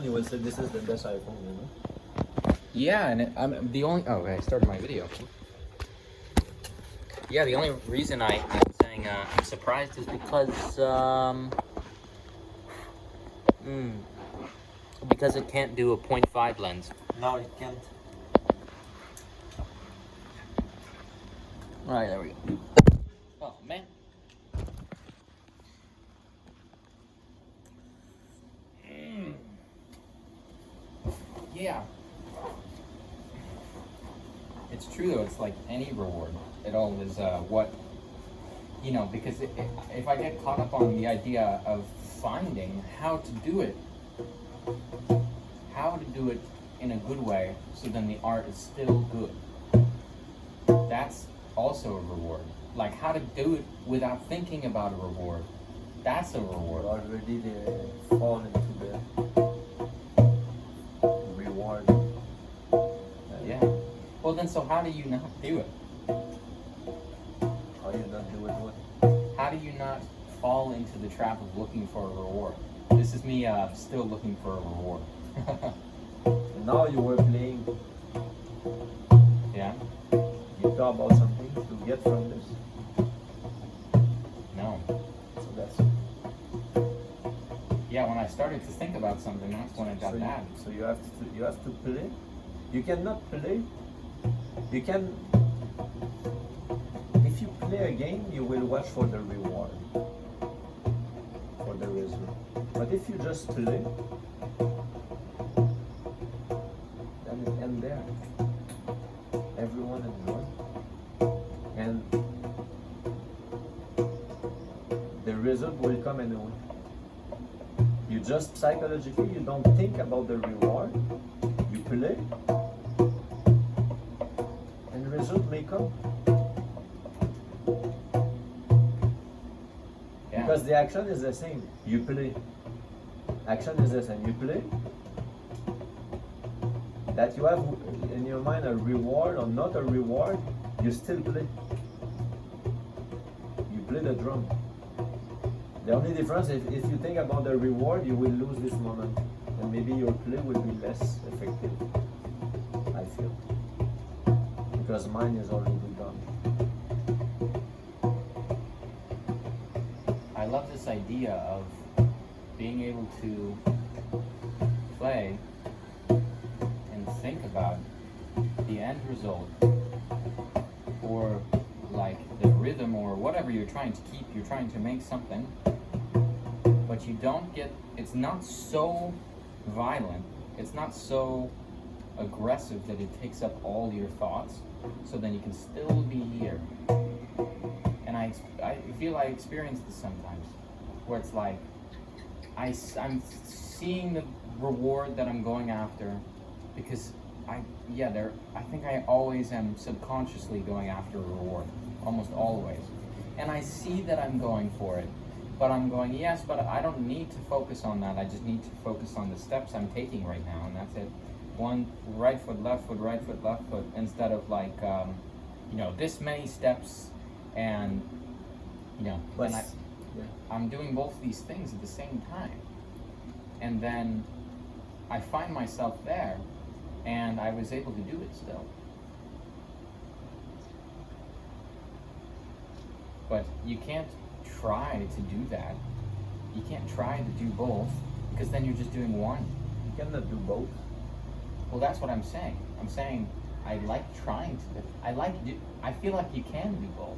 You will say this is the best iPhone, you know? Yeah, and I'm the only. Oh, I started my video. Yeah, the only reason I'm saying I'm surprised is because it can't do a 0.5 lens. No, it can't. All right, there we go. Oh man. Yeah. It's true though. It's like any reward. It all is what because if I get caught up on the idea of finding how to do it in a good way, so then the art is still good. That's also a reward. Like how to do it without thinking about a reward. That's a reward. Already they fall into the reward. Yeah. Well then, so how do you not do it? How you not do it what? How do you not fall into the trap of looking for a reward? This is me still looking for a reward. Now you were playing. Yeah? You thought about something to get from this. No. So that's Yeah, when I started to think about something, that's when it got bad. So you have to play. You cannot play. You can. If you play a game, you will watch for the reward, for the result. But if you just play, then it ends there. Everyone enjoy, and the result will come anyway. You just psychologically, you don't think about the reward. You play, and the result may come. Yeah. Because the action is the same. You play. Action is the same. You play. That you have in your mind a reward or not a reward, you still play. You play the drum. The only difference is if you think about the reward, you will lose this moment. And maybe your play will be less effective, I feel. Because mine is already done. I love this idea of being able to play and think about the end result, or like the rhythm, or whatever you're trying to keep. You're trying to make something, but you don't get, it's not so violent, it's not so aggressive that it takes up all your thoughts, so then you can still be here. And I feel I experience this sometimes, where it's like I'm seeing the reward that I'm going after, because I think I always am subconsciously going after a reward, almost always. And I see that I'm going for it, but I'm going, yes, but I don't need to focus on that. I just need to focus on the steps I'm taking right now, and that's it. One right foot, left foot, right foot, left foot, instead of like, this many steps, and But I'm doing both these things at the same time. And then I find myself there, and I was able to do it still. But you can't try to do that. You can't try to do both, because then you're just doing one. you cannot do both. Well, that's what I'm saying. I'm saying I like trying to. I feel like you can do both.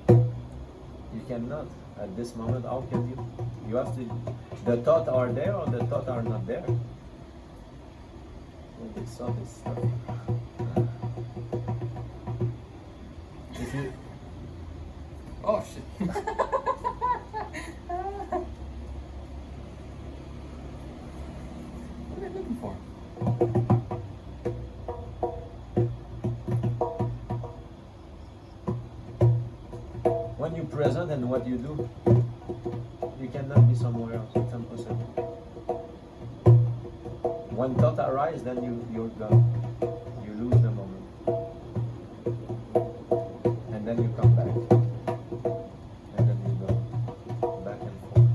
You cannot. At this moment, how can you? You have to. The thoughts are there or the thoughts are not there. Well, this thought is stuff. If you. Oh shit. What are you looking for? When you present and what you do, you cannot be somewhere else. It's impossible. When thought arise, then you're gone. You lose the moment, and then you come back, and then you go back and forth.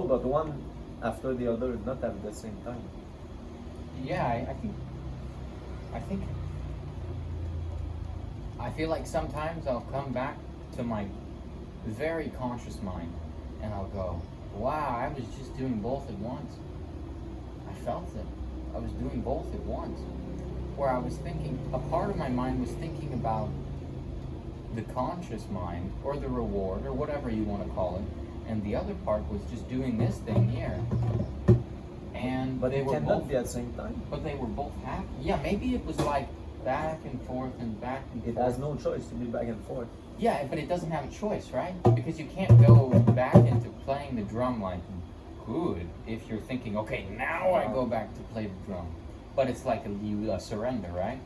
possible, but one after the other, not at the same time. Yeah, I feel like sometimes I'll come back to my very conscious mind and I'll go, wow, I was just doing both at once. I felt it. I was doing both at once. Where I was thinking, a part of my mind was thinking about the conscious mind or the reward or whatever you want to call it, and the other part was just doing this thing here. And But they it were cannot both, be at the same time. but they were both happy. Yeah, maybe it was like back and forth and back and It forth. has no choice to be back and forth. Yeah, but it doesn't have a choice, right? Because you can't go back into playing the drum like good if you're thinking, okay, now I go back to play the drum. But it's like you surrender, right?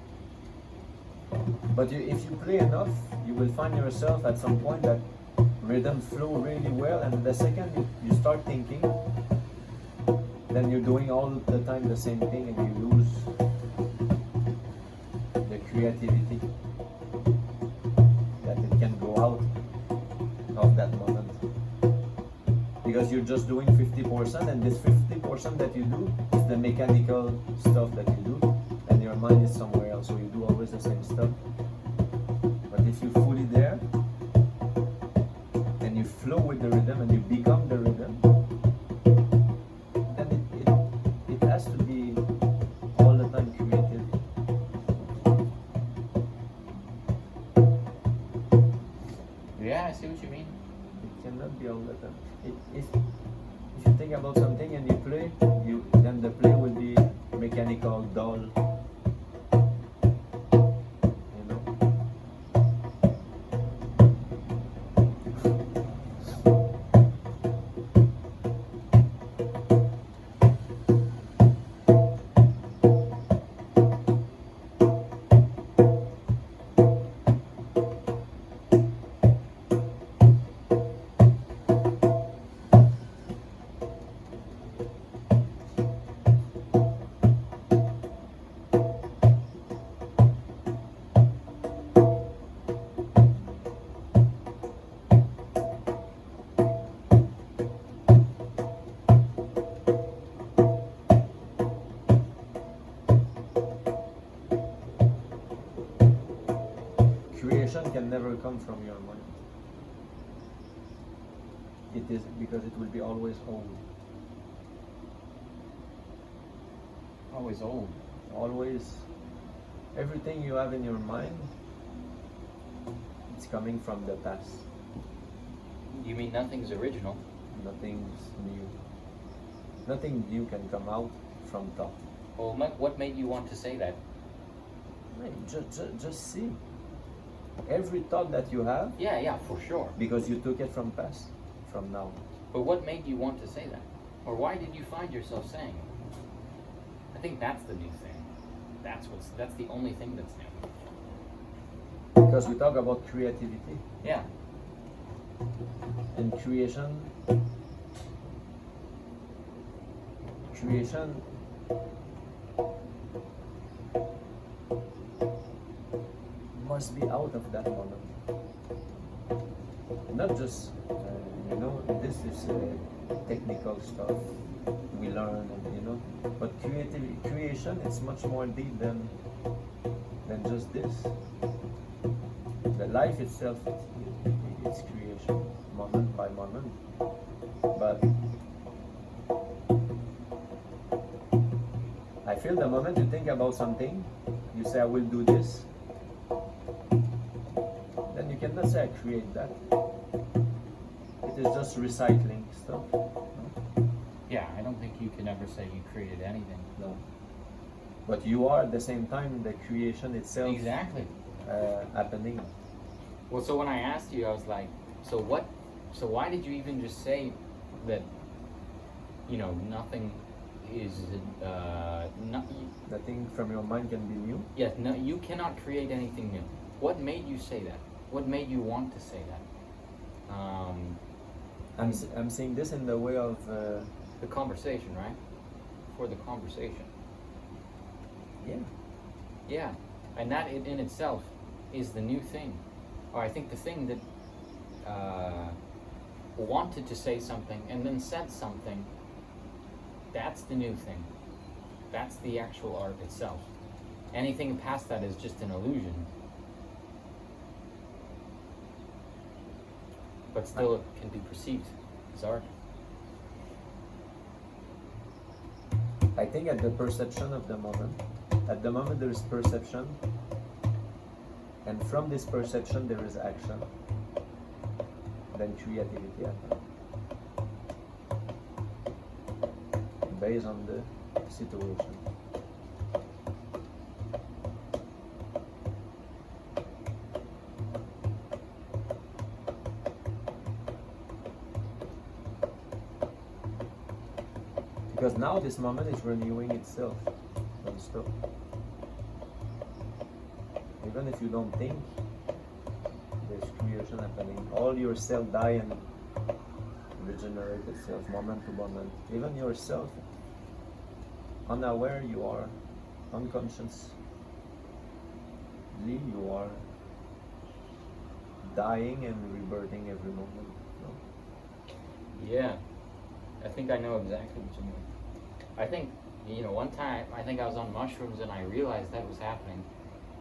But if you play enough, you will find yourself at some point that rhythm flow really well, and the second you start thinking, then you're doing all the time the same thing, and you lose the creativity that it can go out of that moment. Because you're just doing 50%, and this 50% that you do is the mechanical stuff that you do, and your mind is somewhere else, so you do always the same stuff. But if you're fully there, and you flow with the rhythm, and you become the rhythm, then it has to be all the time creative. Yeah, I see what you mean. It cannot be all the time. If you think about something and you play, then the play will be mechanical, dull. You know. Creation can never come from your mind. It is because it will be always old. Always old. Always, everything you have in your mind, it's coming from the past. You mean nothing's original? Nothing's new. Nothing new can come out from thought. Well, what made you want to say that? Just see. Every thought that you have, Yeah, for sure. because you took it from past, from now. But what made you want to say that? Or why did you find yourself saying it? I think that's the new thing. That's the only thing that's new. Because we talk about creativity Yeah. and creation must be out of that moment. Not just, this is technical stuff we learn, and but creation is much more deep than just this. The life itself, it's creation, moment by moment. But I feel the moment you think about something, you say, I will do this, then you cannot say I create that. It is just recycling stuff. Yeah, I don't think you can ever say you created anything. No. But you are at the same time the creation itself. Exactly. Happening. Well, so when I asked you, I was like, so why did you even just say that, nothing is, Nothing from your mind can be new. yes, no, you cannot create anything new. What made you say that? What made you want to say that? I'm saying this in the way of The conversation, right? For the conversation. yeah. Yeah, and that in itself is the new thing. Or I think the thing that, wanted to say something and then said something, that's the new thing. That's the actual art itself. Anything past that is just an illusion. But still it can be perceived as art. I think at the perception of the moment there is perception, and from this perception there is action, then creativity happens. Based on the situation. Because now this moment is renewing itself non-stop. Even if you don't think, there's creation happening. All your cells die and regenerate itself moment to moment. Even yourself, unaware you are, unconsciously you are dying and rebirthing every moment. No? Yeah, I think I know exactly what you mean. I think, one time, I think I was on mushrooms and I realized that was happening.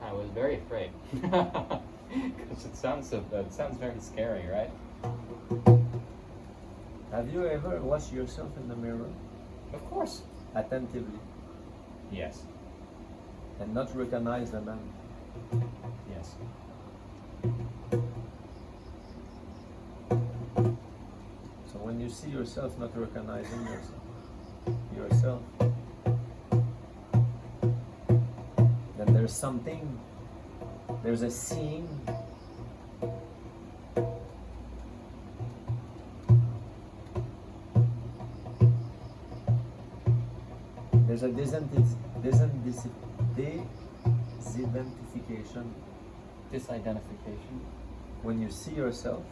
I was very afraid. Because it sounds very scary, right? Have you ever watched yourself in the mirror? Of course. Attentively. Yes. And not recognize the man. Yes. So when you see yourself not recognizing yourself, then there's something, there's a seeing. There's a Disidentification. When you see yourself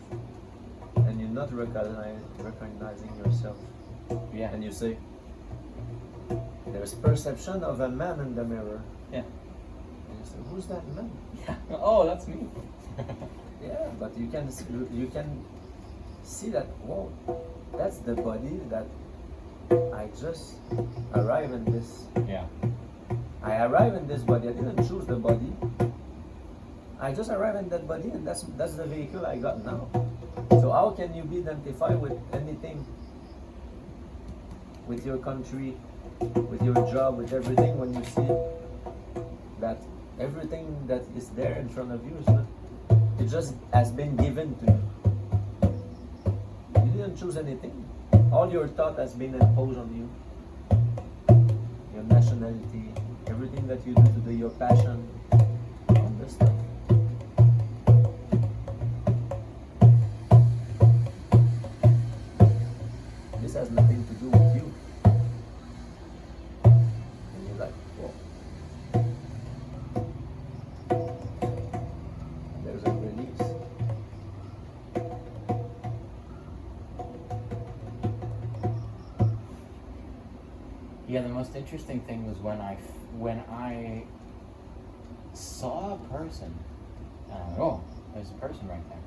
and you're not recognizing yourself. Yeah. And you say, there's perception of a man in the mirror. Yeah. And you say, who's that man? Yeah. Oh, that's me. Yeah, but you can see that, whoa, that's the body that I just arrived in this. Yeah. I arrived in this body. I didn't choose the body. I just arrived in that body, and that's the vehicle I got now. So how can you be identified with anything? With your country, with your job, with everything, when you see that everything that is there in front of you is not, it just has been given to you. You didn't choose anything. All your thought has been imposed on you. Your nationality, everything that you do today, your passion, all this stuff. This has nothing to do with you. And you're like, whoa. There's a release. Yeah, the most interesting thing was when I saw a person, and I'm like, oh, there's a person right there.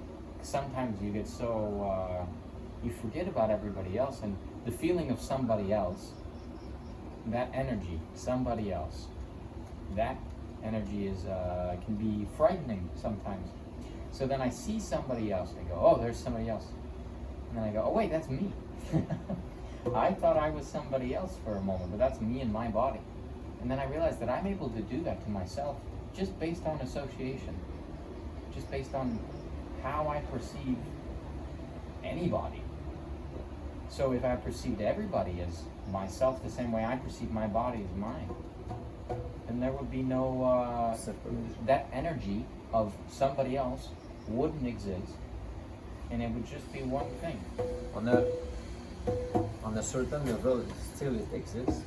Sometimes you get so, you forget about everybody else, and the feeling of somebody else, that energy, somebody else, that energy is can be frightening sometimes. So then I see somebody else, and I go, oh, there's somebody else. And then I go, oh wait, that's me. I thought I was somebody else for a moment, but that's me in my body. And then I realized that I'm able to do that to myself just based on association, just based on how I perceive anybody. So if I perceived everybody as myself the same way I perceive my body as mine, then there would be no, that energy of somebody else wouldn't exist, and it would just be one thing. On a certain level, still it exists.